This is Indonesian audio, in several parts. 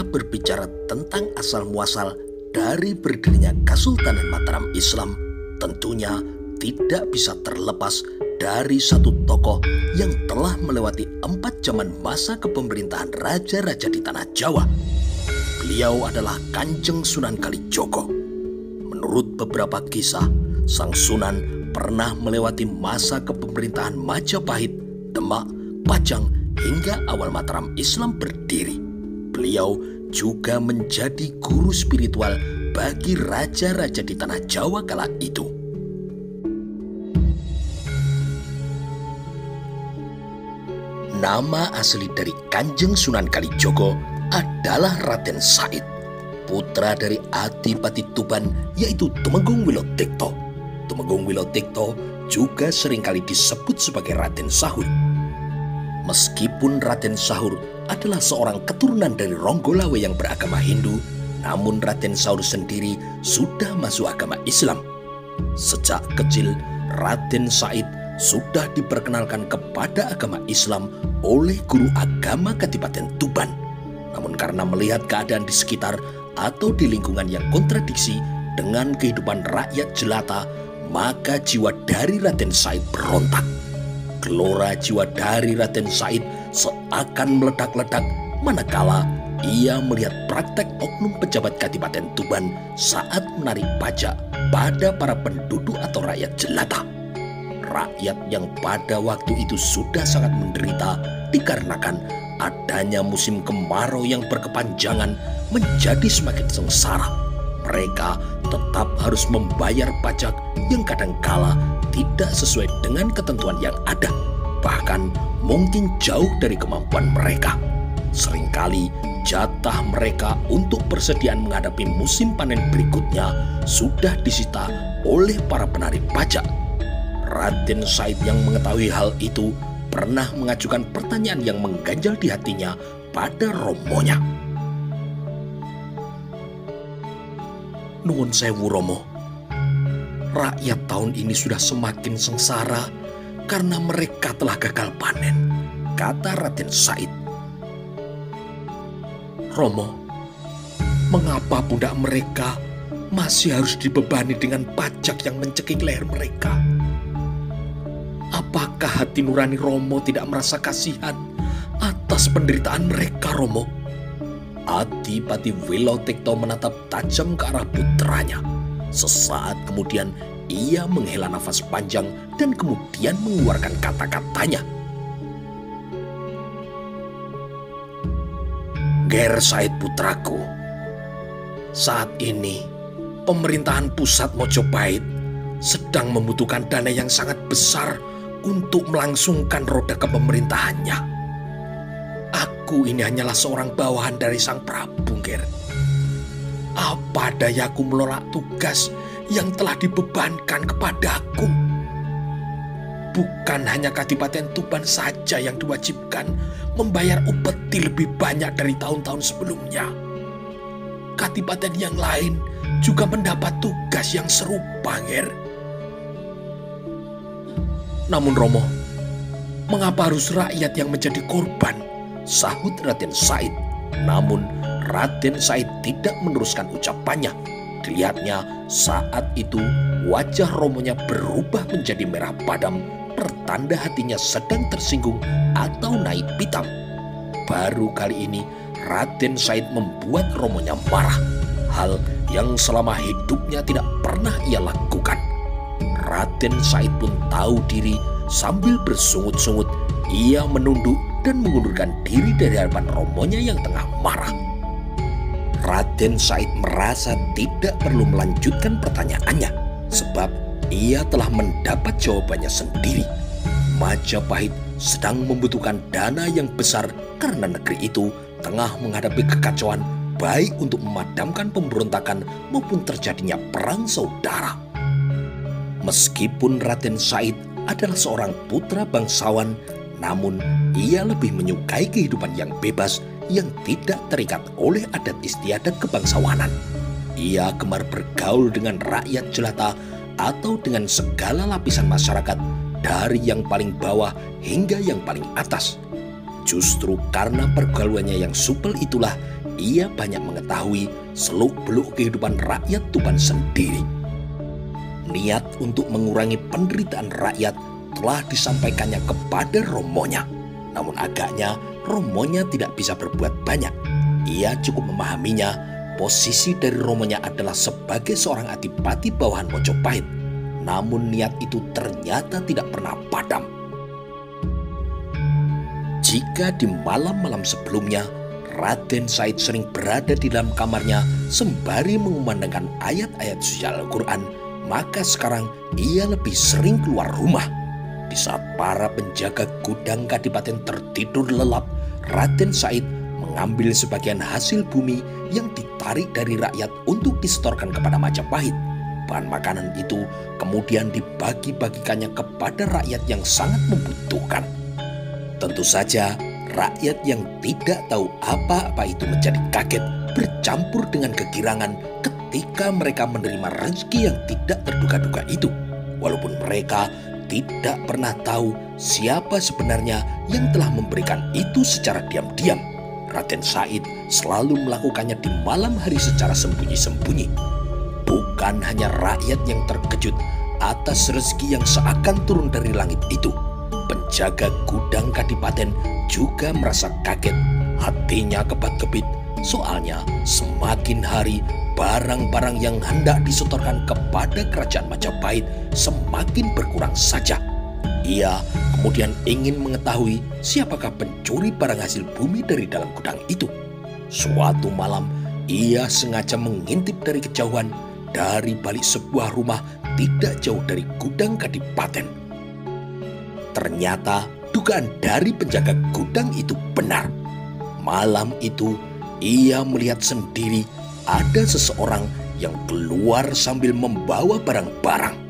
berbicara tentang asal-muasal dari berdirinya Kesultanan Mataram Islam, tentunya tidak bisa terlepas dari satu tokoh yang telah melewati 4 zaman masa kepemerintahan raja-raja di tanah Jawa. Beliau adalah Kanjeng Sunan Kalijogo. Menurut beberapa kisah, Sang Sunan pernah melewati masa kepemerintahan Majapahit, Demak, Pajang, hingga awal Mataram Islam berdiri. Beliau juga menjadi guru spiritual bagi raja-raja di tanah Jawa kala itu. Nama asli dari Kanjeng Sunan Kalijogo adalah Raden Said, putra dari Adipati Tuban yaitu Tumenggung Wilotekto. Tumenggung Wilotekto juga seringkali disebut sebagai Raden Sahur. Meskipun Raden Sahur adalah seorang keturunan dari Ronggolawe yang beragama Hindu, namun Raden Sahur sendiri sudah masuk agama Islam. Sejak kecil, Raden Said sudah diperkenalkan kepada agama Islam oleh guru agama Kadipaten Tuban. Namun karena melihat keadaan di sekitar atau di lingkungan yang kontradiksi dengan kehidupan rakyat jelata, maka jiwa dari Raden Said berontak. Gelora jiwa dari Raden Said seakan meledak-ledak manakala ia melihat praktek oknum pejabat Kadipaten Tuban saat menarik pajak pada para penduduk atau rakyat jelata. Rakyat yang pada waktu itu sudah sangat menderita dikarenakan adanya musim kemarau yang berkepanjangan menjadi semakin sengsara. Mereka tetap harus membayar pajak yang kadangkala tidak sesuai dengan ketentuan yang ada, bahkan mungkin jauh dari kemampuan mereka. Seringkali jatah mereka untuk persediaan menghadapi musim panen berikutnya sudah disita oleh para penarik pajak. Raden Said yang mengetahui hal itu pernah mengajukan pertanyaan yang mengganjal di hatinya pada romonya. Nuwun sewu Romo, rakyat tahun ini sudah semakin sengsara karena mereka telah gagal panen, kata Raden Said. Romo, mengapa pundak mereka masih harus dibebani dengan pajak yang mencekik leher mereka? Apakah hati nurani Romo tidak merasa kasihan atas penderitaan mereka, Romo? Adipati Wilotekto menatap tajam ke arah putranya. Sesaat kemudian ia menghela nafas panjang dan kemudian mengeluarkan kata-katanya. Ger Said putraku, saat ini pemerintahan pusat Mojopahit sedang membutuhkan dana yang sangat besar untuk melangsungkan roda kepemerintahannya. Aku ini hanyalah seorang bawahan dari Sang Prabu, Ger. Apa dayaku menolak tugas yang telah dibebankan kepadaku? Bukan hanya Kadipaten Tuban saja yang diwajibkan membayar upeti lebih banyak dari tahun-tahun sebelumnya. Kadipaten yang lain juga mendapat tugas yang serupa, Ger. Namun Romo, mengapa harus rakyat yang menjadi korban? Sahut Raden Said. Namun Raden Said tidak meneruskan ucapannya. Dilihatnya saat itu wajah Romonya berubah menjadi merah padam, pertanda hatinya sedang tersinggung atau naik pitam. Baru kali ini Raden Said membuat Romonya marah, hal yang selama hidupnya tidak pernah ia lakukan. Raden Said pun tahu diri, sambil bersungut-sungut ia menunduk dan mengundurkan diri dari hadapan romonya yang tengah marah. Raden Said merasa tidak perlu melanjutkan pertanyaannya, sebab ia telah mendapat jawabannya sendiri. Majapahit sedang membutuhkan dana yang besar karena negeri itu tengah menghadapi kekacauan, baik untuk memadamkan pemberontakan maupun terjadinya perang saudara. Meskipun Raden Said adalah seorang putra bangsawan, namun ia lebih menyukai kehidupan yang bebas yang tidak terikat oleh adat istiadat kebangsawanan. Ia gemar bergaul dengan rakyat jelata atau dengan segala lapisan masyarakat, dari yang paling bawah hingga yang paling atas. Justru karena pergaulannya yang supel itulah ia banyak mengetahui seluk-beluk kehidupan rakyat Tuban sendiri. Niat untuk mengurangi penderitaan rakyat telah disampaikannya kepada romonya. Namun agaknya romonya tidak bisa berbuat banyak. Ia cukup memahaminya. Posisi dari romonya adalah sebagai seorang adipati bawahan Mojopahit. Namun niat itu ternyata tidak pernah padam. Jika di malam-malam sebelumnya Raden Said sering berada di dalam kamarnya sembari mengumandangkan ayat-ayat suci Al-Quran, maka sekarang ia lebih sering keluar rumah. Di saat para penjaga gudang kadipaten tertidur lelap, Raden Said mengambil sebagian hasil bumi yang ditarik dari rakyat untuk disetorkan kepada Majapahit. Bahan makanan itu kemudian dibagi-bagikannya kepada rakyat yang sangat membutuhkan. Tentu saja rakyat yang tidak tahu apa-apa itu menjadi kaget, bercampur dengan kegirangan ketika mereka menerima rezeki yang tidak terduga-duga itu. Walaupun mereka tidak pernah tahu siapa sebenarnya yang telah memberikan itu secara diam-diam. Raden Said selalu melakukannya di malam hari secara sembunyi-sembunyi. Bukan hanya rakyat yang terkejut atas rezeki yang seakan turun dari langit itu. Penjaga gudang kadipaten juga merasa kaget. Hatinya kebat-kebit. Soalnya semakin hari barang-barang yang hendak disetorkan kepada kerajaan Majapahit semakin berkurang saja. Ia kemudian ingin mengetahui siapakah pencuri barang hasil bumi dari dalam gudang itu. Suatu malam ia sengaja mengintip dari kejauhan dari balik sebuah rumah tidak jauh dari gudang kadipaten. Ternyata dugaan dari penjaga gudang itu benar. Malam itu ia melihat sendiri ada seseorang yang keluar sambil membawa barang-barang.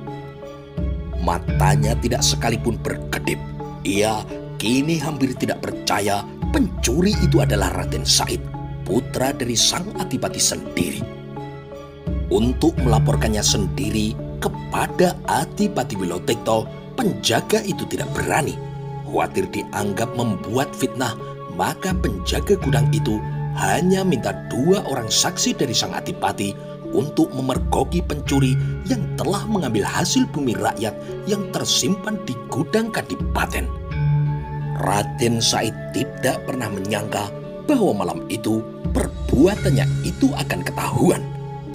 Matanya tidak sekalipun berkedip. Ia kini hampir tidak percaya pencuri itu adalah Raden Said, putra dari sang adipati sendiri. Untuk melaporkannya sendiri kepada Adipati Wilotekto, penjaga itu tidak berani. Khawatir dianggap membuat fitnah, maka penjaga gudang itu hanya minta 2 orang saksi dari sang adipati untuk memergoki pencuri yang telah mengambil hasil bumi rakyat yang tersimpan di gudang kadipaten. Raden Said tidak pernah menyangka bahwa malam itu perbuatannya itu akan ketahuan.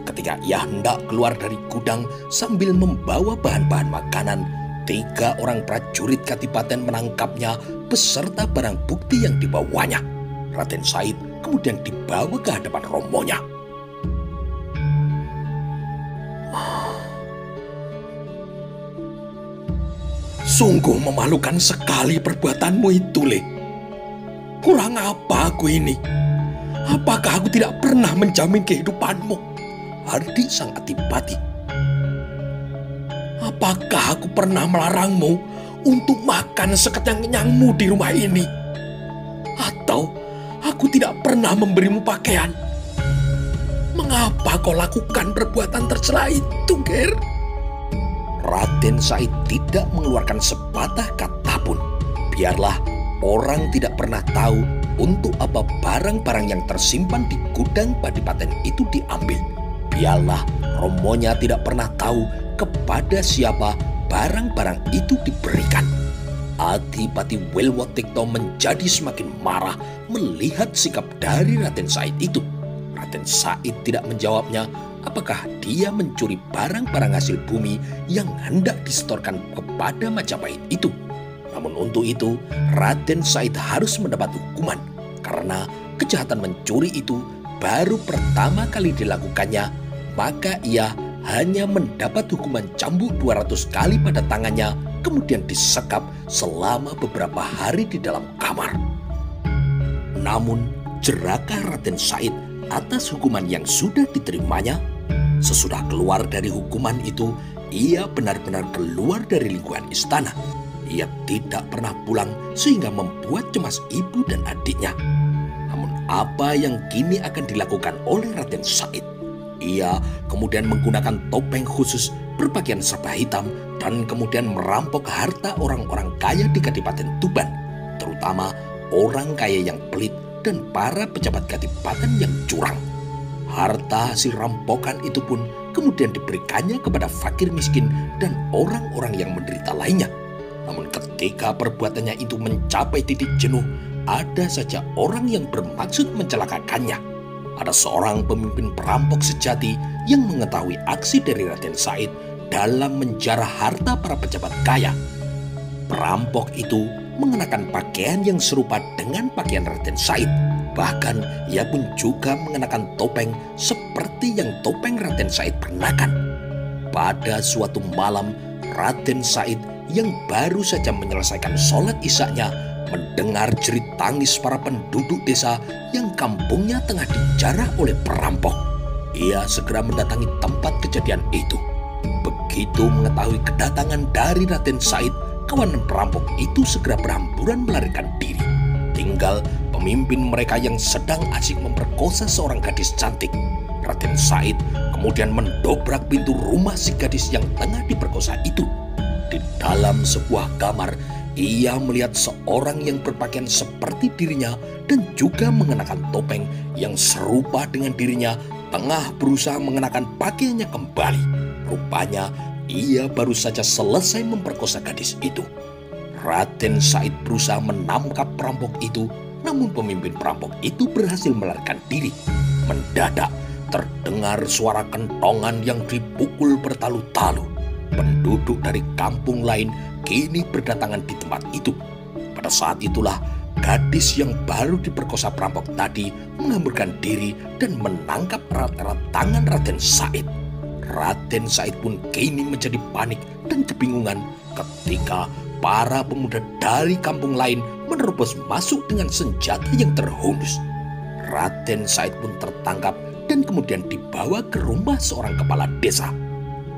Ketika ia hendak keluar dari gudang sambil membawa bahan-bahan makanan, 3 orang prajurit kadipaten menangkapnya beserta barang bukti yang dibawanya. Raden Said kemudian dibawa ke hadapan romonya. Sungguh memalukan sekali perbuatanmu itu, Le. Kurang apa aku ini? Apakah aku tidak pernah menjamin kehidupanmu? Hardik sang adipati. Apakah aku pernah melarangmu untuk makan sekenyang-kenyangmu di rumah ini? Atau aku tidak pernah memberimu pakaian? Mengapa kau lakukan perbuatan tercela itu, Ger? Raden Said tidak mengeluarkan sepatah kata pun. Biarlah orang tidak pernah tahu untuk apa barang-barang yang tersimpan di gudang kadipaten itu diambil. Biarlah romonya tidak pernah tahu kepada siapa barang-barang itu diberikan. Adipati Wilotekto menjadi semakin marah melihat sikap dari Raden Said itu. Raden Said tidak menjawabnya apakah dia mencuri barang-barang hasil bumi yang hendak disetorkan kepada Majapahit itu. Namun untuk itu Raden Said harus mendapat hukuman karena kejahatan mencuri itu baru pertama kali dilakukannya, maka ia hanya mendapat hukuman cambuk 200 kali pada tangannya, kemudian disekap selama beberapa hari di dalam kamar. Namun jerakah Raden Said atas hukuman yang sudah diterimanya? Sesudah keluar dari hukuman itu, ia benar-benar keluar dari lingkungan istana. Ia tidak pernah pulang sehingga membuat cemas ibu dan adiknya. Namun apa yang kini akan dilakukan oleh Raden Said? Ia kemudian menggunakan topeng khusus berpakaian serba hitam dan kemudian merampok harta orang-orang kaya di Kadipaten Tuban, terutama orang kaya yang pelit dan para pejabat kadipaten yang curang. Harta hasil rampokan itu pun kemudian diberikannya kepada fakir miskin dan orang-orang yang menderita lainnya. Namun ketika perbuatannya itu mencapai titik jenuh, ada saja orang yang bermaksud mencelakakannya. Ada seorang pemimpin perampok sejati yang mengetahui aksi dari Raden Said dalam menjarah harta para pejabat kaya. Perampok itu mengenakan pakaian yang serupa dengan pakaian Raden Said. Bahkan ia pun juga mengenakan topeng seperti yang topeng Raden Said kenakan. Pada suatu malam, Raden Said yang baru saja menyelesaikan sholat isya-nya mendengar jerit tangis para penduduk desa yang kampungnya tengah dijarah oleh perampok. Ia segera mendatangi tempat kejadian itu. Begitu mengetahui kedatangan dari Raden Said, kawanan perampok itu segera berhamburan melarikan diri. Tinggal pemimpin mereka yang sedang asyik memperkosa seorang gadis cantik. Raden Said kemudian mendobrak pintu rumah si gadis yang tengah diperkosa itu. Di dalam sebuah kamar, ia melihat seorang yang berpakaian seperti dirinya dan juga mengenakan topeng yang serupa dengan dirinya tengah berusaha mengenakan pakaiannya kembali. Rupanya ia baru saja selesai memperkosa gadis itu. Raden Said berusaha menangkap perampok itu, namun pemimpin perampok itu berhasil melarikan diri. Mendadak terdengar suara kentongan yang dipukul bertalu-talu. Penduduk dari kampung lain kini berdatangan di tempat itu. Pada saat itulah gadis yang baru diperkosa perampok tadi menghamburkan diri dan menangkap erat-erat tangan Raden Said. Raden Said pun kini menjadi panik dan kebingungan ketika para pemuda dari kampung lain menerobos masuk dengan senjata yang terhunus. Raden Said pun tertangkap dan kemudian dibawa ke rumah seorang kepala desa.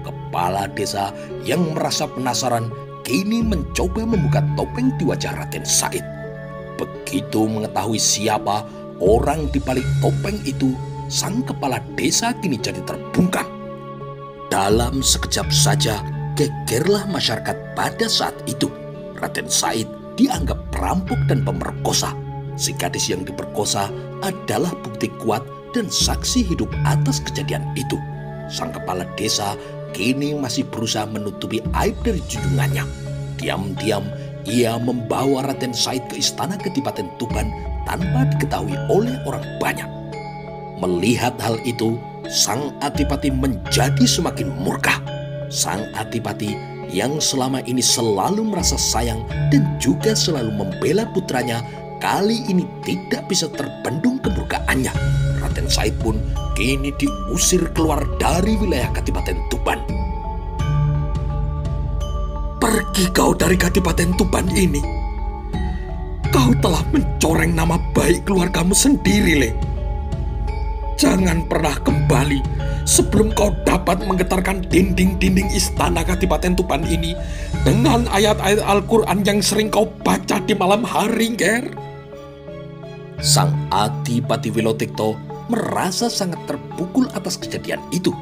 Kepala desa yang merasa penasaran kini mencoba membuka topeng di wajah Raden Said. Begitu mengetahui siapa orang di balik topeng itu, sang kepala desa kini jadi terbungkam. Dalam sekejap saja gegerlah masyarakat pada saat itu. Raden Said dianggap perampok dan pemerkosa. Si gadis yang diperkosa adalah bukti kuat dan saksi hidup atas kejadian itu. Sang kepala desa kini masih berusaha menutupi aib dari junjungannya. Diam-diam ia membawa Raden Said ke istana Kadipaten Tuban tanpa diketahui oleh orang banyak. Melihat hal itu, sang adipati menjadi semakin murka. Sang adipati yang selama ini selalu merasa sayang dan juga selalu membela putranya, kali ini tidak bisa terbendung kemurkaannya. Raden Said pun kini diusir keluar dari wilayah Kadipaten Tuban. Pergi kau dari Kadipaten Tuban ini. Kau telah mencoreng nama baik keluargamu sendiri, Le. Jangan pernah kembali sebelum kau dapat menggetarkan dinding-dinding istana Kadipaten Tuban ini dengan ayat-ayat Al-Quran yang sering kau baca di malam hari, Ger. Sang Adipati Wilotikto merasa sangat terpukul atas kejadian itu.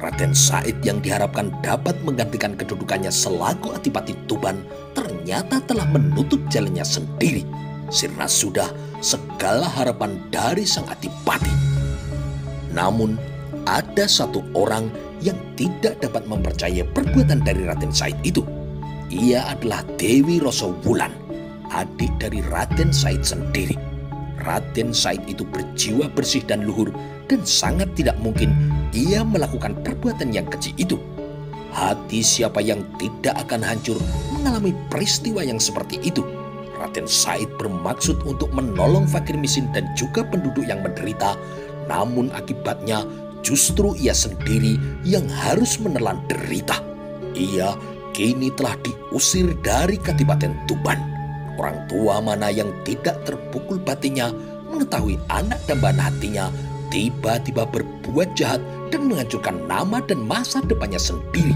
Raden Said yang diharapkan dapat menggantikan kedudukannya selaku Adipati Tuban ternyata telah menutup jalannya sendiri. Sirna sudah segala harapan dari sang Adipati. Namun, ada satu orang yang tidak dapat mempercayai perbuatan dari Raden Said itu. Ia adalah Dewi Rasa Wulan, adik dari Raden Said sendiri. Raden Said itu berjiwa bersih dan luhur dan sangat tidak mungkin ia melakukan perbuatan yang keji itu. Hati siapa yang tidak akan hancur mengalami peristiwa yang seperti itu. Raden Said bermaksud untuk menolong fakir miskin dan juga penduduk yang menderita. Namun akibatnya justru ia sendiri yang harus menelan derita. Ia kini telah diusir dari Kadipaten Tuban. Orang tua mana yang tidak terpukul batinnya mengetahui anak dambaan hatinya tiba-tiba berbuat jahat dan menghancurkan nama dan masa depannya sendiri.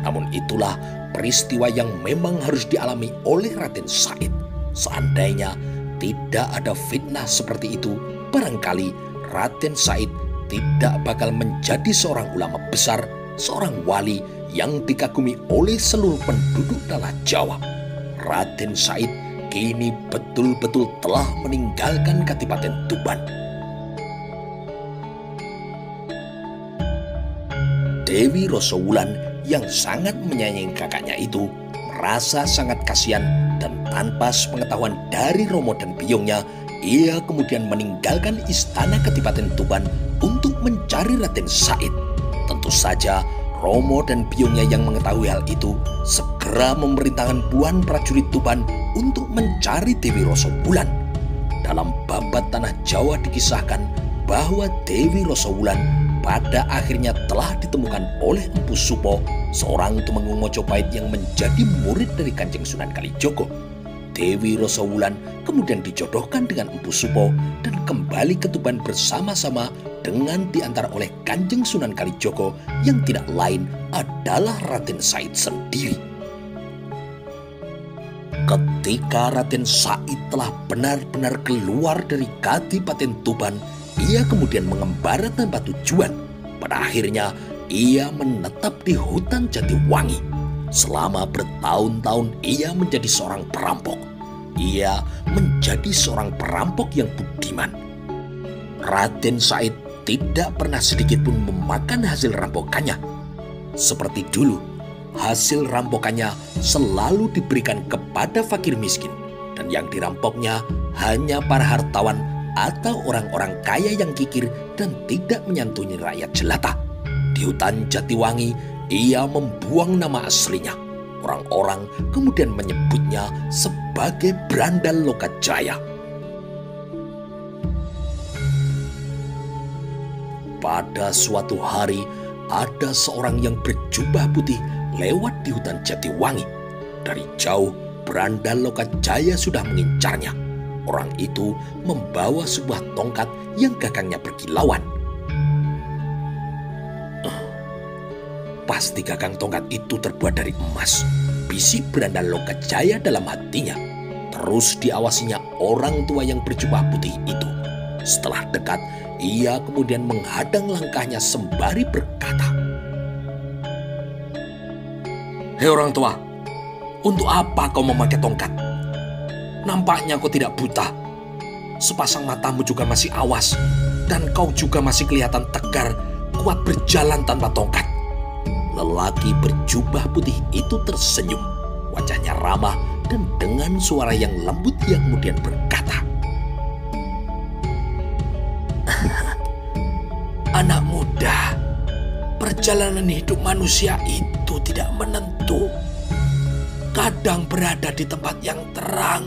Namun itulah peristiwa yang memang harus dialami oleh Raden Said. Seandainya tidak ada fitnah seperti itu, barangkali Raden Said tidak bakal menjadi seorang ulama besar, seorang wali yang dikagumi oleh seluruh penduduk tanah Jawa. Raden Said kini betul-betul telah meninggalkan Kadipaten Tuban. Dewi Rosowulan yang sangat menyayangi kakaknya itu merasa sangat kasihan, dan tanpa sepengetahuan dari Romo dan Biyongnya, ia kemudian meninggalkan istana Kadipaten Tuban untuk mencari Raden Said. Tentu saja Romo dan Biyongnya yang mengetahui hal itu segera memerintahkan puluhan prajurit Tuban untuk mencari Dewi Rosowulan. Dalam Babat Tanah Jawa dikisahkan bahwa Dewi Rosowulan pada akhirnya telah ditemukan oleh Empu Supo, seorang Tumenggung Mojopahit yang menjadi murid dari Kanjeng Sunan Kalijogo. Dewi Rosowulan kemudian dijodohkan dengan Empu Supo dan kembali ke Tuban bersama-sama dengan diantar oleh Kanjeng Sunan Kalijogo yang tidak lain adalah Raden Said sendiri. Ketika Raden Said telah benar-benar keluar dari Kadipaten Tuban, ia kemudian mengembara tanpa tujuan. Pada akhirnya ia menetap di hutan Jatiwangi. Selama bertahun-tahun ia menjadi seorang perampok. Ia menjadi seorang perampok yang budiman. Raden Said tidak pernah sedikit pun memakan hasil rampokannya. Seperti dulu, hasil rampokannya selalu diberikan kepada fakir miskin, dan yang dirampoknya hanya para hartawan atau orang-orang kaya yang kikir dan tidak menyantuni rakyat jelata. Di hutan Jatiwangi, ia membuang nama aslinya. Orang-orang kemudian menyebutnya sebagai Brandal Lokajaya. Pada suatu hari, ada seorang yang berjubah putih lewat di hutan Jatiwangi. Dari jauh, Brandal Lokajaya sudah mengincarnya. Orang itu membawa sebuah tongkat yang gagangnya berkilauan. Pasti gagang tongkat itu terbuat dari emas, bisik Brandal Lokajaya dalam hatinya. Terus diawasinya orang tua yang berjubah putih itu. Setelah dekat, ia kemudian menghadang langkahnya sembari berkata, "Hei orang tua, untuk apa kau memakai tongkat? Nampaknya kau tidak buta. Sepasang matamu juga masih awas, dan kau juga masih kelihatan tegar, kuat berjalan tanpa tongkat." Lelaki berjubah putih itu tersenyum. Wajahnya ramah, dan dengan suara yang lembut ia kemudian berkata, "Anak muda, perjalanan hidup manusia itu tidak menentu. Kadang berada di tempat yang terang,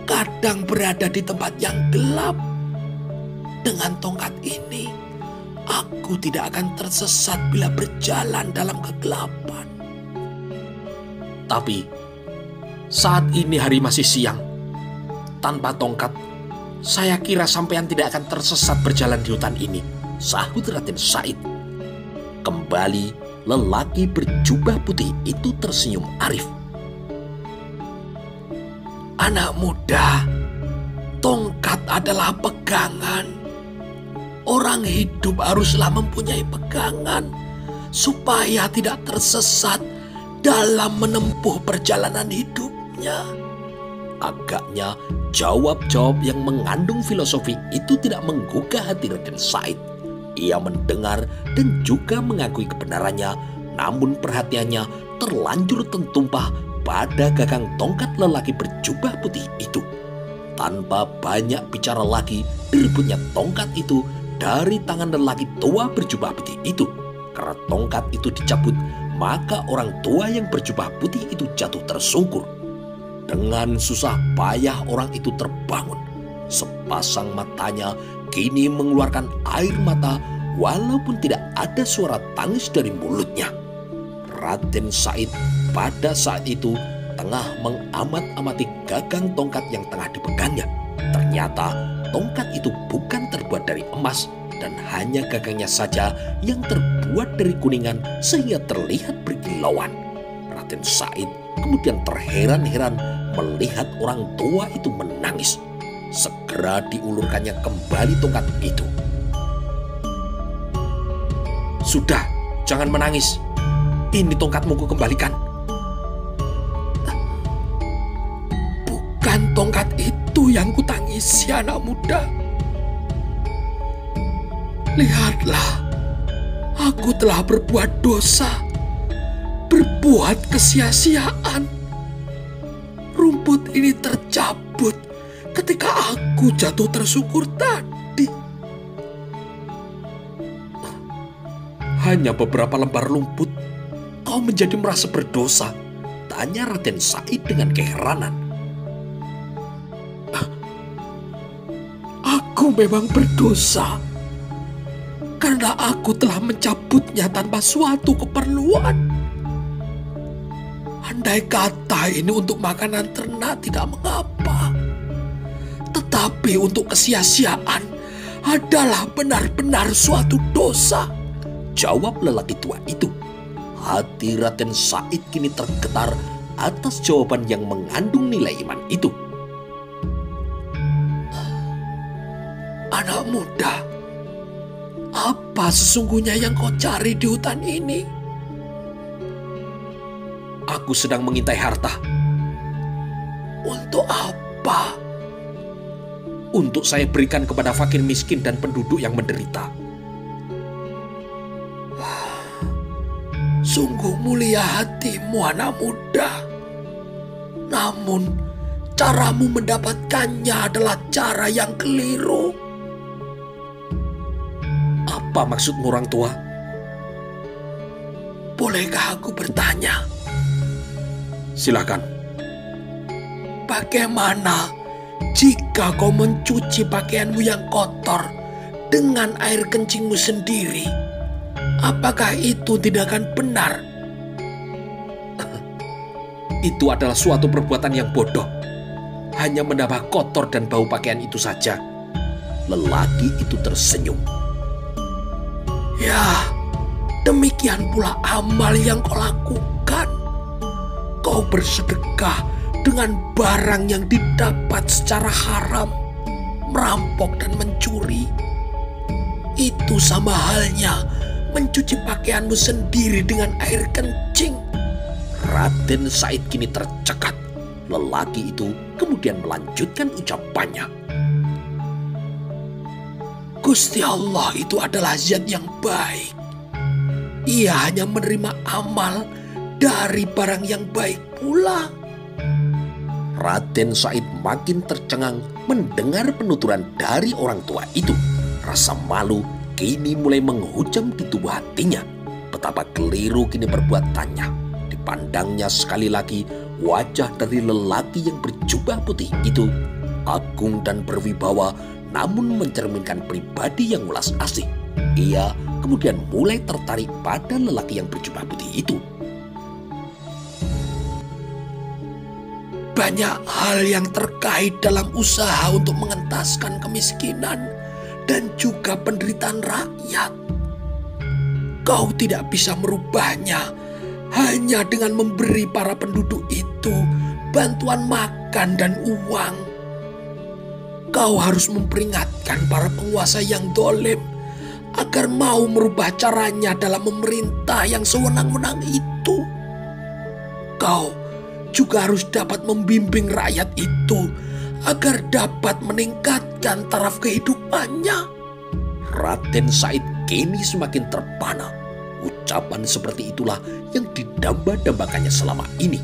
kadang berada di tempat yang gelap. Dengan tongkat ini, aku tidak akan tersesat bila berjalan dalam kegelapan. Tapi saat ini hari masih siang. Tanpa tongkat, saya kira sampean tidak akan tersesat berjalan di hutan ini," sahut Raden Said. Kembali lelaki berjubah putih itu tersenyum arif. "Anak muda, tongkat adalah pegangan. Orang hidup haruslah mempunyai pegangan supaya tidak tersesat dalam menempuh perjalanan hidupnya." Agaknya jawab-jawab yang mengandung filosofi itu tidak menggugah hati Raden Said. Ia mendengar dan juga mengakui kebenarannya, namun perhatiannya terlanjur tertumpah pada gagang tongkat lelaki berjubah putih itu. Tanpa banyak bicara lagi, direbutnya tongkat itu dari tangan lelaki tua berjubah putih itu. Karena tongkat itu dicabut, maka orang tua yang berjubah putih itu jatuh tersungkur. Dengan susah payah orang itu terbangun. Sepasang matanya kini mengeluarkan air mata walaupun tidak ada suara tangis dari mulutnya. Raden Said pada saat itu tengah mengamat-amati gagang tongkat yang tengah dipegangnya. Ternyata tongkat itu bukan terbuat dari emas, dan hanya gagangnya saja yang terbuat dari kuningan sehingga terlihat berkilauan. Raden Said kemudian terheran-heran melihat orang tua itu menangis. Segera diulurkannya kembali tongkat itu. "Sudah, jangan menangis. Ini tongkatmu kukembalikan." bukan tongkat itu yang kutangisi, anak muda. Lihatlah, aku telah berbuat dosa, berbuat kesia-siaan. Rumput ini tercabut ketika aku jatuh tersungkur tadi. Hanya beberapa lembar lumput, kau menjadi merasa berdosa? Tanya Raden Said dengan keheranan. Aku memang berdosa karena aku telah mencabutnya tanpa suatu keperluan. Andai kata ini untuk makanan ternak tidak mengapa, tetapi untuk kesia-siaan adalah benar-benar suatu dosa, jawab lelaki tua itu. Hati Raden Said kini tergetar atas jawaban yang mengandung nilai iman itu. Anak muda, apa sesungguhnya yang kau cari di hutan ini? Aku sedang mengintai harta. Untuk apa? Untuk saya berikan kepada fakir miskin dan penduduk yang menderita. Sungguh mulia hatimu, anak muda. Namun, caramu mendapatkannya adalah cara yang keliru. Apa maksudmu, orang tua? Bolehkah aku bertanya? Silakan. Bagaimana jika kau mencuci pakaianmu yang kotor dengan air kencingmu sendiri? Apakah itu tidak akan benar? Itu adalah suatu perbuatan yang bodoh. Hanya menambah kotor dan bau pakaian itu saja. Lelaki itu tersenyum. Ya, demikian pula amal yang kau lakukan. Kau bersedekah dengan barang yang didapat secara haram, merampok dan mencuri. Itu sama halnya mencuci pakaianmu sendiri dengan air kencing. Raden Said kini tercekat. Lelaki itu kemudian melanjutkan ucapannya. Gusti Allah itu adalah zat yang baik. Ia hanya menerima amal dari barang yang baik pula. Raden Said makin tercengang mendengar penuturan dari orang tua itu. Rasa malu kini mulai menghujam di tubuh hatinya. Betapa keliru kini perbuatannya. Dipandangnya sekali lagi wajah dari lelaki yang berjubah putih itu, agung dan berwibawa, namun mencerminkan pribadi yang ulas asih. Ia kemudian mulai tertarik pada lelaki yang berjubah putih itu. Banyak hal yang terkait dalam usaha untuk mengentaskan kemiskinan dan juga penderitaan rakyat. Kau tidak bisa merubahnya hanya dengan memberi para penduduk itu bantuan makan dan uang. Kau harus memperingatkan para penguasa yang dolim agar mau merubah caranya dalam memerintah yang sewenang-wenang itu. Kau juga harus dapat membimbing rakyat itu agar dapat meningkatkan taraf kehidupannya. Raden Said kini semakin terpana. Ucapan seperti itulah yang didamba-dambakannya selama ini.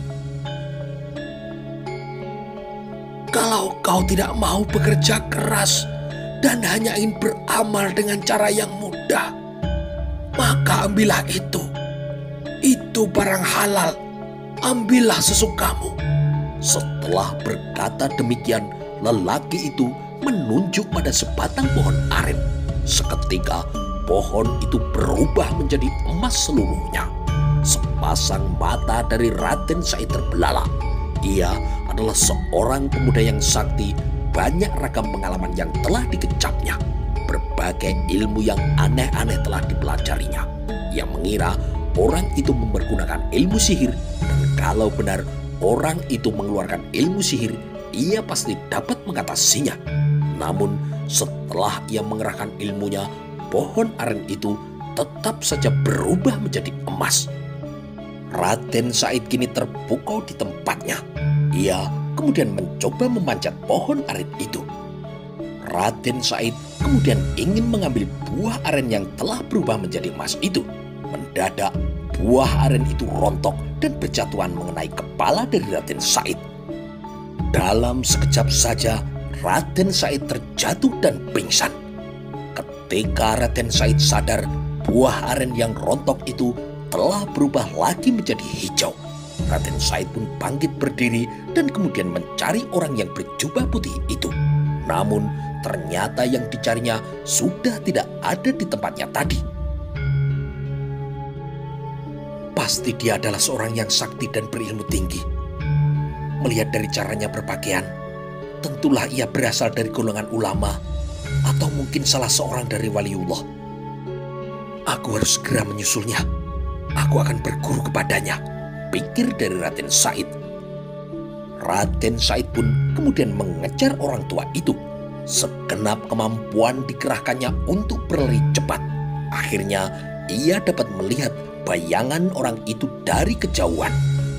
Kalau kau tidak mau bekerja keras dan hanya ingin beramal dengan cara yang mudah, maka ambillah itu. Itu barang halal. Ambillah sesukamu. Setelah berkata demikian, lelaki itu menunjuk pada sebatang pohon aren. Seketika pohon itu berubah menjadi emas seluruhnya. Sepasang mata dari Raden Said terbelalak. Ia adalah seorang pemuda yang sakti. Banyak ragam pengalaman yang telah dikecapnya. Berbagai ilmu yang aneh-aneh telah dipelajarinya. Ia mengira orang itu mempergunakan ilmu sihir. Dan kalau benar orang itu mengeluarkan ilmu sihir, ia pasti dapat mengatasinya. Namun setelah ia mengerahkan ilmunya, pohon aren itu tetap saja berubah menjadi emas. Raden Said kini terpukau di tempatnya. Ia kemudian mencoba memanjat pohon aren itu. Raden Said kemudian ingin mengambil buah aren yang telah berubah menjadi emas itu. Mendadak buah aren itu rontok dan berjatuhan mengenai kepala dari Raden Said. Dalam sekejap saja Raden Said terjatuh dan pingsan. Ketika Raden Said sadar, buah aren yang rontok itu telah berubah lagi menjadi hijau. Raden Said pun bangkit berdiri dan kemudian mencari orang yang berjubah putih itu. Namun ternyata yang dicarinya sudah tidak ada di tempatnya tadi. Pasti dia adalah seorang yang sakti dan berilmu tinggi. Melihat dari caranya berpakaian, tentulah ia berasal dari golongan ulama atau mungkin salah seorang dari waliullah. Aku harus segera menyusulnya. Aku akan berguru kepadanya, pikir dari Raden Said. Raden Said pun kemudian mengejar orang tua itu. Segenap kemampuan dikerahkannya untuk berlari cepat. Akhirnya ia dapat melihat bayangan orang itu dari kejauhan.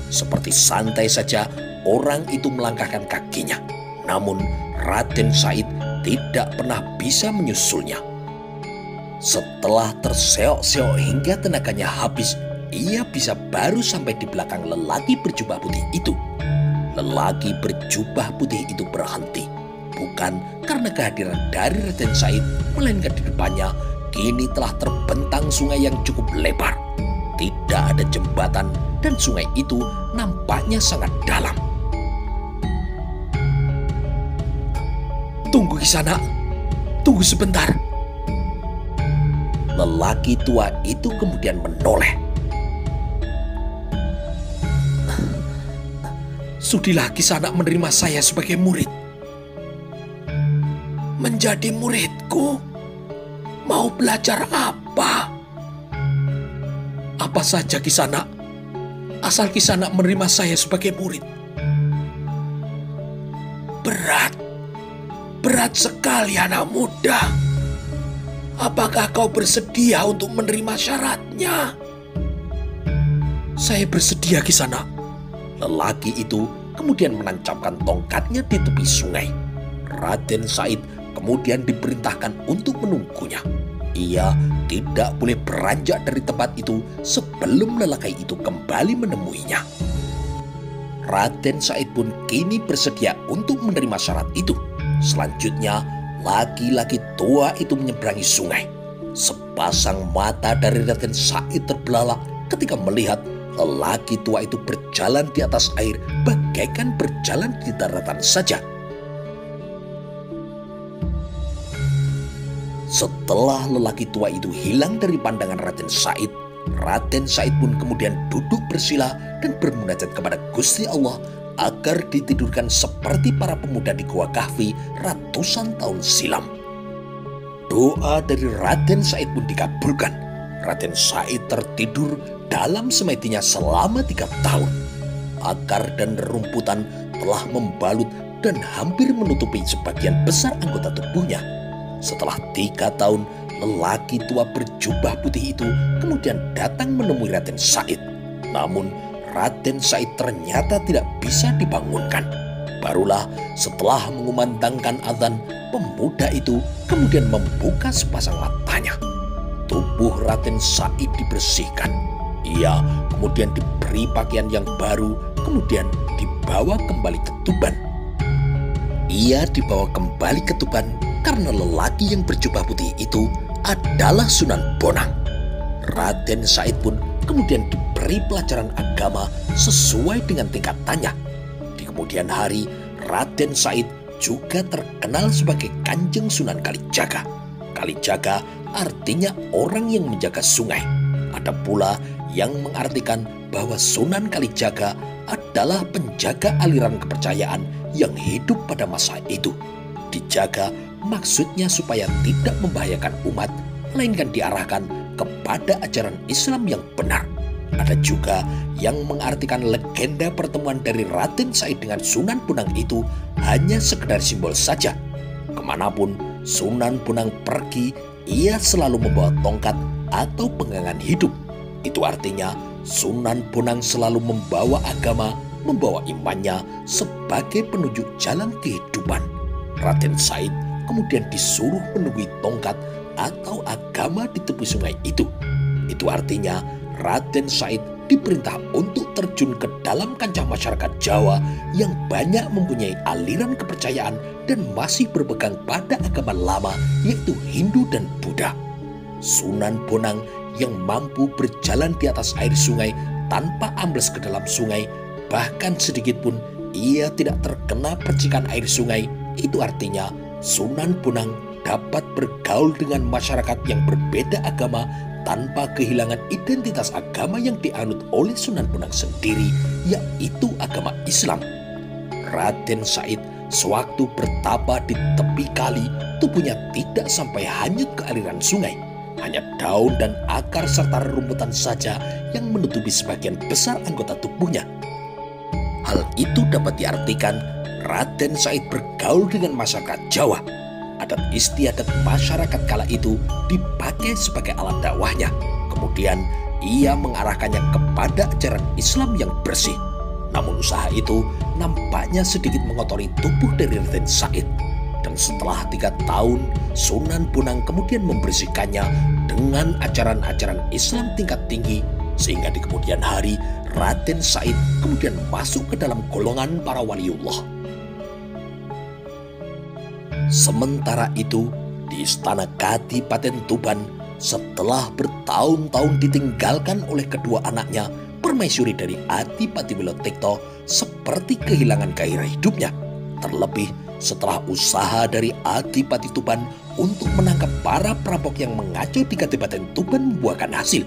Seperti santai saja orang itu melangkahkan kakinya. Namun Raden Said tidak pernah bisa menyusulnya. Setelah terseok-seok hingga tenaganya habis, ia bisa baru sampai di belakang lelaki berjubah putih itu. Lelaki berjubah putih itu berhenti. Bukan karena kehadiran dari Raden Said, melainkan di depannya kini telah terbentang sungai yang cukup lebar. Tidak ada jembatan dan sungai itu nampaknya sangat dalam. Tunggu Kisana, tunggu sebentar. Lelaki tua itu kemudian menoleh. Sudilah Kisana menerima saya sebagai murid. Menjadi muridku? Mau belajar apa? Apa saja Kisana, asal Kisana menerima saya sebagai murid. Berat sekali anak muda. Apakah kau bersedia untuk menerima syaratnya? Saya bersedia Kisana. Lelaki itu kemudian menancapkan tongkatnya di tepi sungai. Raden Said kemudian diperintahkan untuk menunggunya. Ia tidak boleh beranjak dari tempat itu sebelum lelaki itu kembali menemuinya. Raden Said pun kini bersedia untuk menerima syarat itu. Selanjutnya, laki-laki tua itu menyeberangi sungai. Sepasang mata dari Raden Said terbelalak ketika melihat lelaki tua itu berjalan di atas air bagaikan berjalan di daratan saja. Setelah lelaki tua itu hilang dari pandangan Raden Said pun kemudian duduk bersila dan bermunajat kepada Gusti Allah agar ditidurkan seperti para pemuda di Gua Kahfi ratusan tahun silam. Doa dari Raden Said pun dikabulkan. Raden Said tertidur dalam semedinya selama 3 tahun. Akar dan rerumputan telah membalut dan hampir menutupi sebagian besar anggota tubuhnya. Setelah 3 tahun, lelaki tua berjubah putih itu kemudian datang menemui Raden Said. Namun Raden Said ternyata tidak bisa dibangunkan. Barulah setelah mengumandangkan azan, pemuda itu kemudian membuka sepasang matanya. Tubuh Raden Said dibersihkan. Ia kemudian diberi pakaian yang baru, kemudian dibawa kembali ke Tuban. Ia dibawa kembali ke Tuban karena lelaki yang berjubah putih itu adalah Sunan Bonang. Raden Said pun kemudian diberi pelajaran agama sesuai dengan tingkatannya. Di kemudian hari, Raden Said juga terkenal sebagai Kanjeng Sunan Kalijaga. Kalijaga artinya orang yang menjaga sungai. Ada pula yang mengartikan bahwa Sunan Kalijaga adalah penjaga aliran kepercayaan yang hidup pada masa itu. Dijaga maksudnya supaya tidak membahayakan umat, melainkan diarahkan kepada ajaran Islam yang benar. Ada juga yang mengartikan legenda pertemuan dari Raden Said dengan Sunan Bonang itu hanya sekedar simbol saja. Kemanapun Sunan Bonang pergi, ia selalu membawa tongkat atau pegangan hidup. Itu artinya Sunan Bonang selalu membawa agama membawa imannya sebagai penunjuk jalan kehidupan. Raden Said kemudian disuruh menunggui tongkat atau agama di tepi sungai itu. Itu artinya Raden Said diperintah untuk terjun ke dalam kancah masyarakat Jawa yang banyak mempunyai aliran kepercayaan dan masih berpegang pada agama lama, yaitu Hindu dan Buddha. Sunan Bonang yang mampu berjalan di atas air sungai tanpa ambles ke dalam sungai, bahkan sedikit pun ia tidak terkena percikan air sungai. Itu artinya Sunan Bonang dapat bergaul dengan masyarakat yang berbeda agama tanpa kehilangan identitas agama yang dianut oleh Sunan Bonang sendiri, yaitu agama Islam. Raden Said sewaktu bertapa di tepi kali, tubuhnya tidak sampai hanyut ke aliran sungai. Hanya daun dan akar serta rerumputan saja yang menutupi sebagian besar anggota tubuhnya. Hal itu dapat diartikan Raden Said bergaul dengan masyarakat Jawa. Adat istiadat masyarakat kala itu dipakai sebagai alat dakwahnya. Kemudian ia mengarahkannya kepada ajaran Islam yang bersih. Namun usaha itu nampaknya sedikit mengotori tubuh dari Raden Said. Dan setelah 3 tahun, Sunan Bonang kemudian membersihkannya dengan ajaran-ajaran Islam tingkat tinggi, sehingga di kemudian hari Raden Said kemudian masuk ke dalam golongan para waliullah. Sementara itu, di Istana Kadipaten Tuban, setelah bertahun-tahun ditinggalkan oleh kedua anaknya, permaisuri dari Adipati Wilotekto seperti kehilangan gairah hidupnya. Terlebih setelah usaha dari Adipati Tuban untuk menangkap para perampok yang mengacau di Kadipaten Tuban membuahkan hasil.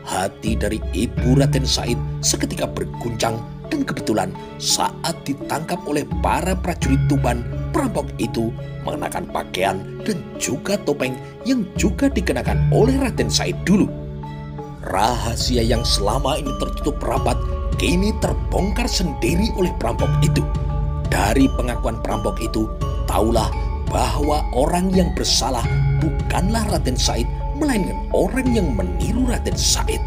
Hati dari ibu Raden Said seketika berguncang, dan kebetulan saat ditangkap oleh para prajurit Tuban, perampok itu mengenakan pakaian dan juga topeng yang juga dikenakan oleh Raden Said dulu. Rahasia yang selama ini tertutup rapat kini terbongkar sendiri oleh perampok itu. Dari pengakuan perampok itu, taulah bahwa orang yang bersalah bukanlah Raden Said, melainkan orang yang meniru Raden Said.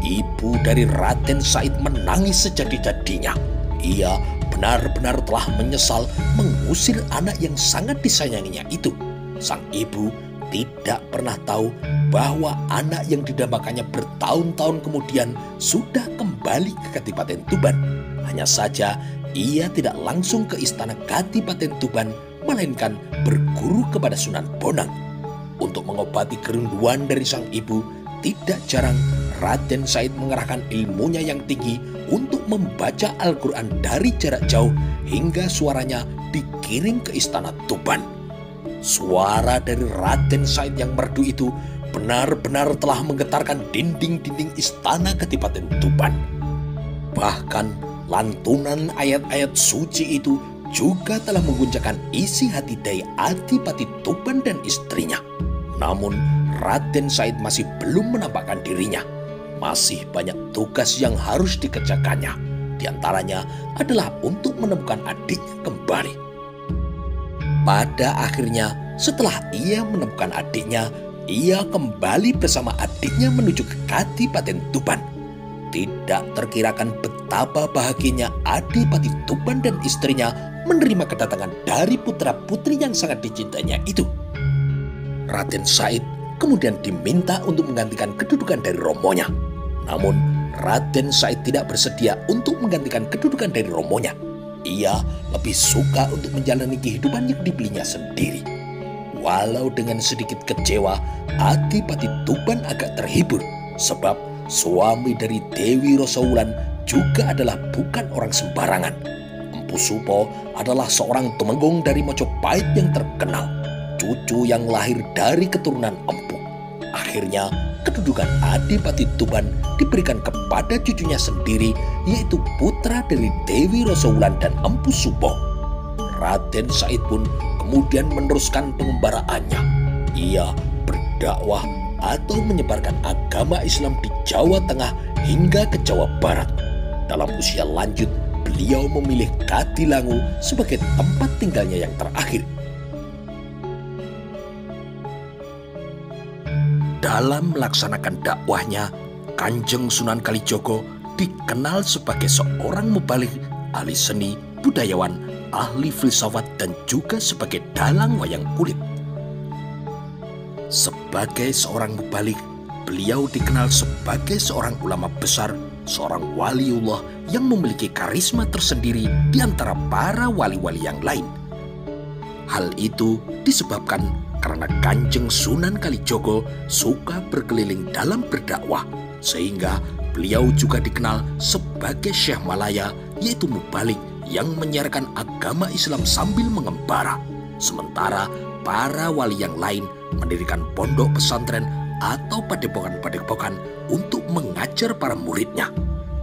Ibu dari Raden Said menangis sejadi-jadinya. Ia benar-benar telah menyesal mengusir anak yang sangat disayanginya itu. Sang ibu tidak pernah tahu bahwa anak yang didambakannya bertahun-tahun kemudian sudah kembali ke Kadipaten Tuban. Hanya saja ia tidak langsung ke istana Kadipaten Tuban, melainkan berguru kepada Sunan Bonang. Untuk mengobati kerinduan dari sang ibu, tidak jarang Raden Said mengerahkan ilmunya yang tinggi untuk membaca Al-Quran dari jarak jauh hingga suaranya dikirim ke istana Tuban. Suara dari Raden Said yang merdu itu benar-benar telah menggetarkan dinding-dinding istana Kadipaten Tuban. Bahkan lantunan ayat-ayat suci itu juga telah mengguncangkan isi hati dari Adipati Tuban dan istrinya. Namun Raden Said masih belum menampakkan dirinya. Masih banyak tugas yang harus dikerjakannya. Di antaranya adalah untuk menemukan adiknya kembali. Pada akhirnya, setelah ia menemukan adiknya, ia kembali bersama adiknya menuju ke Kadipaten Tuban. Tidak terkirakan betapa bahagianya Adipati Tuban dan istrinya menerima kedatangan dari putra-putri yang sangat dicintainya itu. Raden Said kemudian diminta untuk menggantikan kedudukan dari romonya. Namun Raden Said tidak bersedia untuk menggantikan kedudukan dari romonya. Ia lebih suka untuk menjalani kehidupan yang dipilihnya sendiri. Walau dengan sedikit kecewa, Adipati Tuban agak terhibur sebab suami dari Dewi Rosawulan juga adalah bukan orang sembarangan. Empu Supo adalah seorang tumenggung dari Mojopahit yang terkenal, cucu yang lahir dari keturunan empu. Akhirnya kedudukan Adipati Tuban diberikan kepada cucunya sendiri, yaitu putra dari Dewi Rosawulan dan Empu Supo. Raden Said pun kemudian meneruskan pengembaraannya. Ia berdakwah atau menyebarkan agama Islam di Jawa Tengah hingga ke Jawa Barat. Dalam usia lanjut, beliau memilih Kadilangu sebagai tempat tinggalnya yang terakhir. Dalam melaksanakan dakwahnya, Kanjeng Sunan Kalijogo dikenal sebagai seorang mubalik, ahli seni, budayawan, ahli filsafat, dan juga sebagai dalang wayang kulit. Sebagai seorang mubalik, beliau dikenal sebagai seorang ulama besar, seorang waliullah yang memiliki karisma tersendiri di antara para wali-wali yang lain. Hal itu disebabkan karena Kanjeng Sunan Kalijogo suka berkeliling dalam berdakwah, sehingga beliau juga dikenal sebagai Syekh Malaya, yaitu mubalik yang menyiarkan agama Islam sambil mengembara. Sementara para wali yang lain mendirikan pondok pesantren atau padepokan-padepokan untuk mengajar para muridnya.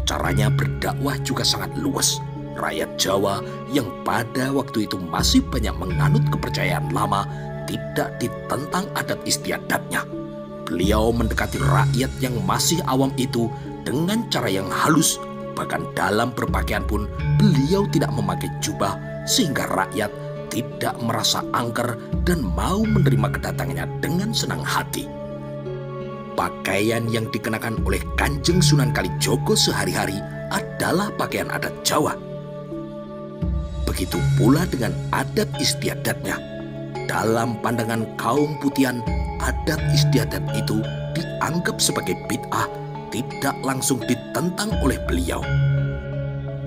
Caranya berdakwah juga sangat luas. Rakyat Jawa yang pada waktu itu masih banyak menganut kepercayaan lama tidak ditentang adat istiadatnya. Beliau mendekati rakyat yang masih awam itu dengan cara yang halus. Bahkan dalam berpakaian pun beliau tidak memakai jubah, sehingga rakyat tidak merasa angker dan mau menerima kedatangannya dengan senang hati. Pakaian yang dikenakan oleh Kanjeng Sunan Kalijogo sehari-hari adalah pakaian adat Jawa. Begitu pula dengan adat istiadatnya. Dalam pandangan kaum putihan, adat istiadat itu dianggap sebagai bid'ah, tidak langsung ditentang oleh beliau.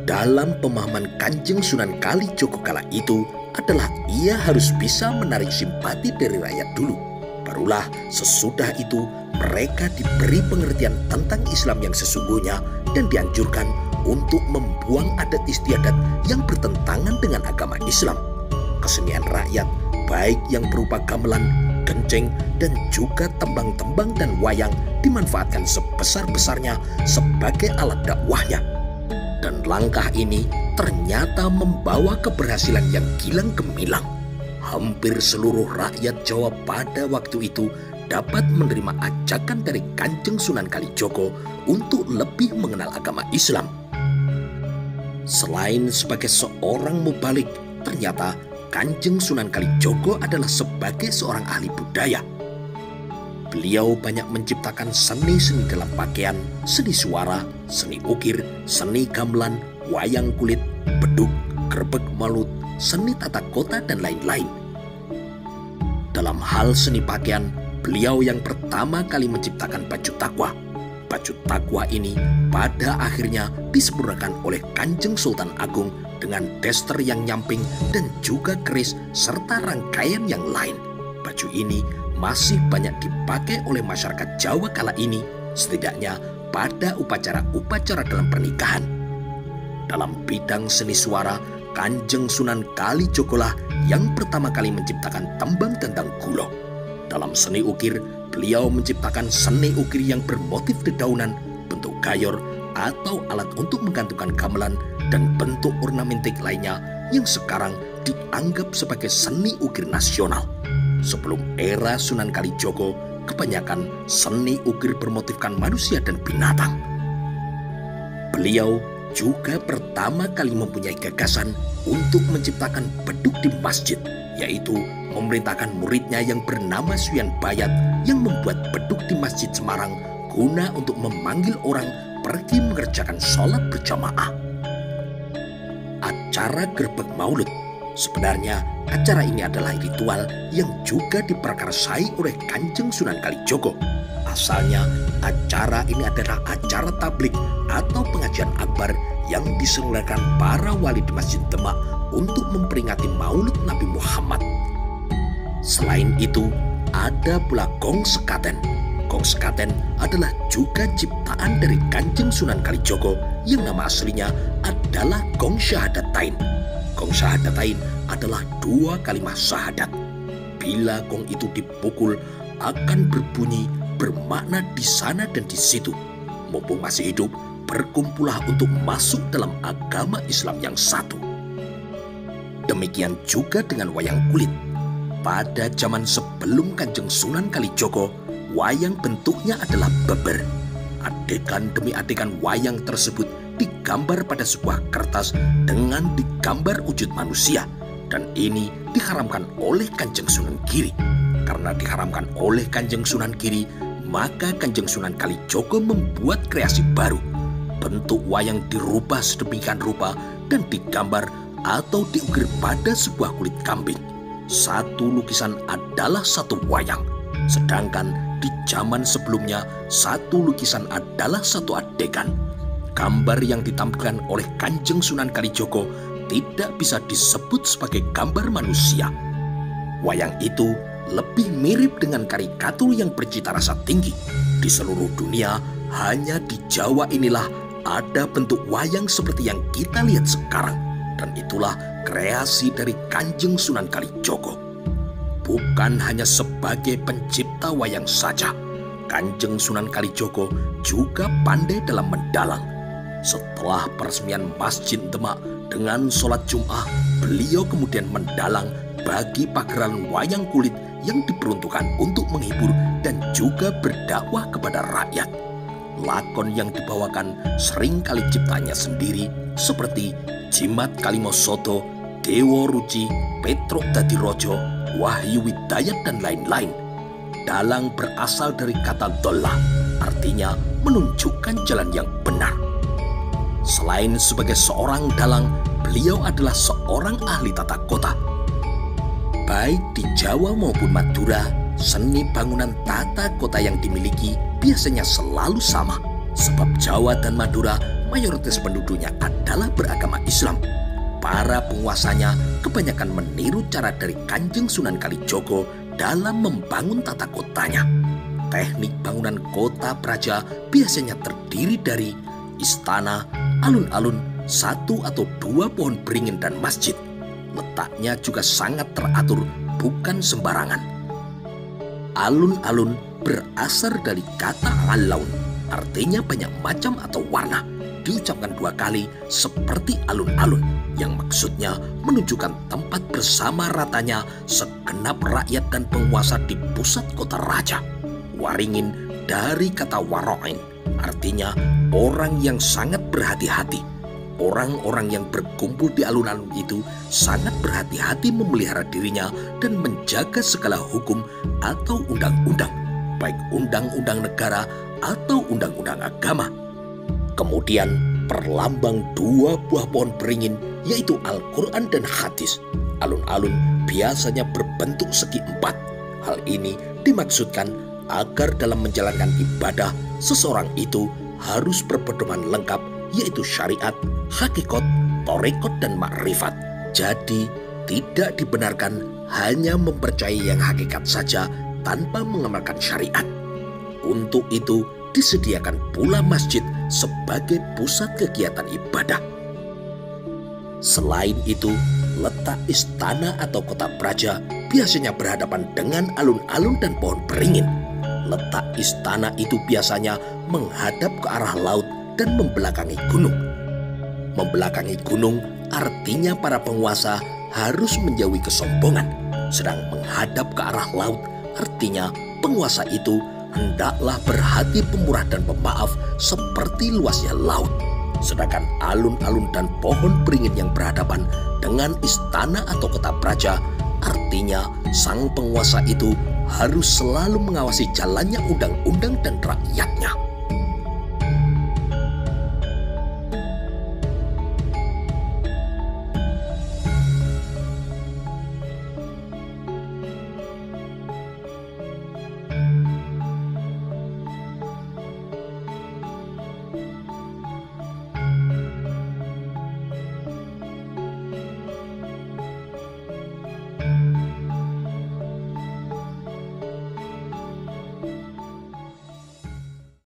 Dalam pemahaman Kanjeng Sunan Kalijogo kala itu adalah ia harus bisa menarik simpati dari rakyat dulu. Barulah sesudah itu mereka diberi pengertian tentang Islam yang sesungguhnya dan dianjurkan untuk membuang adat istiadat yang bertentangan dengan agama Islam. Kesenian rakyat, baik yang berupa gamelan, kenceng, dan juga tembang-tembang dan wayang dimanfaatkan sebesar-besarnya sebagai alat dakwahnya. Dan langkah ini ternyata membawa keberhasilan yang gilang gemilang. Hampir seluruh rakyat Jawa pada waktu itu dapat menerima ajakan dari Kanjeng Sunan Kalijogo untuk lebih mengenal agama Islam. Selain sebagai seorang mubalik, ternyata Kanjeng Sunan Kalijogo adalah sebagai seorang ahli budaya. Beliau banyak menciptakan seni-seni dalam pakaian, seni suara, seni ukir, seni gamelan, wayang kulit, beduk, grebeg malut, seni tata kota, dan lain-lain. Dalam hal seni pakaian, beliau yang pertama kali menciptakan baju takwa. Baju takwa ini pada akhirnya disempurnakan oleh Kanjeng Sultan Agung dengan daster yang nyamping dan juga keris serta rangkaian yang lain. Baju ini masih banyak dipakai oleh masyarakat Jawa kala ini, setidaknya pada upacara-upacara dalam pernikahan. Dalam bidang seni suara, Kanjeng Sunan Kalijogolah yang pertama kali menciptakan tembang tentang gulo. Dalam seni ukir, beliau menciptakan seni ukir yang bermotif dedaunan, bentuk gayor, atau alat untuk menggantungkan gamelan, dan bentuk ornamentik lainnya yang sekarang dianggap sebagai seni ukir nasional. Sebelum era Sunan Kalijogo, kebanyakan seni ukir bermotifkan manusia dan binatang. Beliau juga pertama kali mempunyai gagasan untuk menciptakan beduk di masjid, yaitu memerintahkan muridnya yang bernama Suyan Bayat yang membuat beduk di Masjid Semarang guna untuk memanggil orang pergi mengerjakan sholat berjamaah. Acara Grebeg Maulud, sebenarnya acara ini adalah ritual yang juga diprakarsai oleh Kanjeng Sunan Kalijogo. Asalnya acara ini adalah acara tablik atau pengajian akbar yang diselenggarakan para wali di Masjid Demak untuk memperingati Maulid Nabi Muhammad. Selain itu, ada pula gong sekaten. Gong sekaten adalah juga ciptaan dari Kanjeng Sunan Kalijogo yang nama aslinya adalah gong syahadatain. Gong syahadatain adalah 2 kalimat syahadat. Bila gong itu dipukul, akan berbunyi bermakna di sana dan di situ. Mumpung masih hidup, berkumpullah untuk masuk dalam agama Islam yang satu. Demikian juga dengan wayang kulit. Pada zaman sebelum Kanjeng Sunan Kalijogo, wayang bentuknya adalah beber. Adegan demi adegan wayang tersebut digambar pada sebuah kertas dengan digambar wujud manusia. Dan ini diharamkan oleh Kanjeng Sunan Giri. Karena diharamkan oleh Kanjeng Sunan Giri, maka Kanjeng Sunan Kalijogo membuat kreasi baru. bentuk wayang dirubah sedemikian rupa dan digambar atau diukir pada sebuah kulit kambing. Satu lukisan adalah satu wayang, sedangkan di zaman sebelumnya satu lukisan adalah satu adegan. Gambar yang ditampilkan oleh Kanjeng Sunan Kalijogo tidak bisa disebut sebagai gambar manusia. Wayang itu lebih mirip dengan karikatur yang bercita rasa tinggi. Di seluruh dunia, hanya di Jawa inilah ada bentuk wayang seperti yang kita lihat sekarang. Dan itulah kreasi dari Kanjeng Sunan Kalijogo. Bukan hanya sebagai pencipta wayang saja, Kanjeng Sunan Kalijogo juga pandai dalam mendalang. Setelah peresmian Masjid Demak dengan sholat Jum'ah, beliau kemudian mendalang bagi pagelaran wayang kulit yang diperuntukkan untuk menghibur dan juga berdakwah kepada rakyat. Lakon yang dibawakan seringkali ciptanya sendiri seperti Jimat Kalimosodo, Dewo Ruci, Petruk Dadirojo, Wahyu Widayat dan lain-lain. Dalang berasal dari kata dolah, artinya menunjukkan jalan yang benar. Selain sebagai seorang dalang, beliau adalah seorang ahli tata kota. Baik di Jawa maupun Madura, seni bangunan tata kota yang dimiliki biasanya selalu sama. Sebab Jawa dan Madura mayoritas penduduknya adalah beragama Islam. Para penguasanya kebanyakan meniru cara dari Kanjeng Sunan Kalijogo dalam membangun tata kotanya. Teknik bangunan kota praja biasanya terdiri dari istana, alun-alun, satu atau dua pohon beringin dan masjid. Letaknya juga sangat teratur, bukan sembarangan. Alun-alun berasal dari kata alaun, artinya banyak macam atau warna. Diucapkan dua kali seperti alun-alun, yang maksudnya menunjukkan tempat bersama ratanya segenap rakyat dan penguasa di pusat kota raja. Waringin dari kata waroin, artinya orang yang sangat berhati-hati. Orang-orang yang berkumpul di alun-alun itu sangat berhati-hati memelihara dirinya dan menjaga segala hukum atau undang-undang, baik undang-undang negara atau undang-undang agama. Kemudian perlambang dua buah pohon beringin, yaitu Al-Quran dan hadis. Alun-alun biasanya berbentuk segi empat. Hal ini dimaksudkan agar dalam menjalankan ibadah, seseorang itu harus berpedoman lengkap, yaitu syariat, hakikat, torekot, dan makrifat. Jadi tidak dibenarkan hanya mempercayai yang hakikat saja tanpa mengamalkan syariat. Untuk itu disediakan pula masjid sebagai pusat kegiatan ibadah. Selain itu, letak istana atau kota praja biasanya berhadapan dengan alun-alun dan pohon beringin. Letak istana itu biasanya menghadap ke arah laut dan membelakangi gunung. Membelakangi gunung artinya para penguasa harus menjauhi kesombongan, sedang menghadap ke arah laut artinya penguasa itu hendaklah berhati pemurah dan pemaaf seperti luasnya laut. Sedangkan alun-alun dan pohon beringin yang berhadapan dengan istana atau kota praja artinya sang penguasa itu harus selalu mengawasi jalannya undang-undang dan rakyatnya.